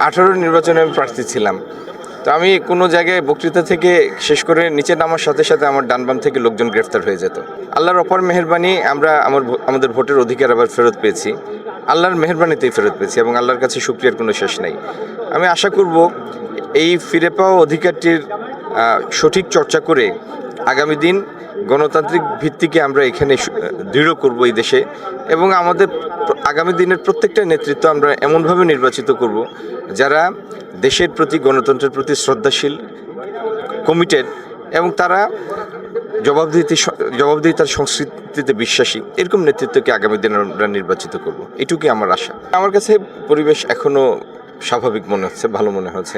18 নির্বাচনে আমি প্রার্থী ছিলাম। তো আমি কোনো জায়গায় বক্তৃতা থেকে শেষ করে নিচে নামার সাথে সাথে আমার ডান বাম থেকে লোকজন গ্রেফতার হয়ে যেত। আল্লাহর অপার মেহেরবানি আমরা আমাদের ভোটের অধিকার আবার ফেরত পেয়েছি। আল্লাহর মেহেরবানিতেই ফেরত পেয়েছি এবং আল্লাহর কাছে শুকরিয়ার কোনো শেষ নাই। আমি আশা করব এই ফিরে পাওয়া অধিকারটির সঠিক চর্চা করে আগামী দিন গণতান্ত্রিক ভিত্তিকে আমরা এখানে দৃঢ় করব এই দেশে, এবং আমাদের আগামী দিনের প্রত্যেকটা নেতৃত্ব আমরা এমনভাবে নির্বাচিত করব যারা দেশের প্রতি, গণতন্ত্রের প্রতি শ্রদ্ধাশীল, কমিটেড, এবং তারা জবাবদিহিতার সংস্কৃতিতে বিশ্বাসী। এরকম নেতৃত্বকে আগামী দিনে আমরা নির্বাচিত করব, এটুকুই আমার আশা। আমার কাছে পরিবেশ এখনও স্বাভাবিক মনে হচ্ছে, ভালো মনে হচ্ছে।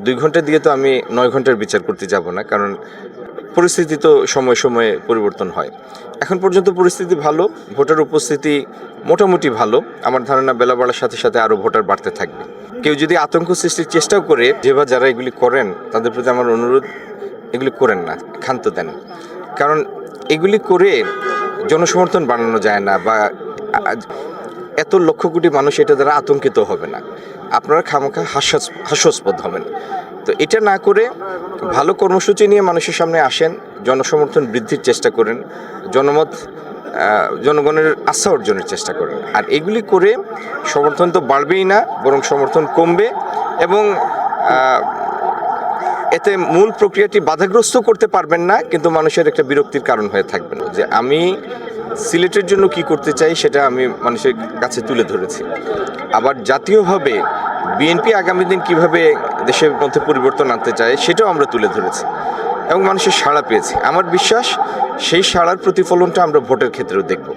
2 ঘন্টা দিয়ে তো আমি 9 ঘন্টার বিচার করতে যাব না, কারণ পরিস্থিতি তো সময়ে সময়ে পরিবর্তন হয়। এখন পর্যন্ত পরিস্থিতি ভালো, ভোটার উপস্থিতি মোটামুটি ভালো। আমার ধারণা বেলা বাড়ার সাথে সাথে আরও ভোটার বাড়তে থাকবে। কেউ যদি আতঙ্ক সৃষ্টির চেষ্টাও করে, যেভাবে যারা এগুলি করেন তাদের প্রতি আমার অনুরোধ, এগুলি করেন না, ক্ষান্ত দেন। কারণ এগুলি করে জনসমর্থন বাড়ানো যায় না, বা এত লক্ষ কোটি মানুষ এটা দ্বারা আতঙ্কিত হবে না। আপনারা খামোখা হাস্যাস্পদ হবেন। তো এটা না করে ভালো কর্মসূচি নিয়ে মানুষের সামনে আসেন, জনসমর্থন বৃদ্ধির চেষ্টা করেন, জনগণের আস্থা অর্জনের চেষ্টা করেন। আর এগুলি করে সমর্থন তো বাড়বেই না, বরং সমর্থন কমবে, এবং এতে মূল প্রক্রিয়াটি বাধাগ্রস্ত করতে পারবেন না, কিন্তু মানুষের একটা বিরক্তির কারণ হয়ে থাকবেন। যে আমি সিলেটের জন্য কি করতে চাই সেটা আমি মানুষের কাছে তুলে ধরেছি। আবার জাতীয়ভাবে বিএনপি আগামী দিন কিভাবে দেশের মধ্যে পরিবর্তন আনতে চায় সেটাও আমরা তুলে ধরেছি, এবং মানুষের সাড়া পেয়েছি। আমার বিশ্বাস সেই সাড়ার প্রতিফলনটা আমরা ভোটের ক্ষেত্রেও দেখব।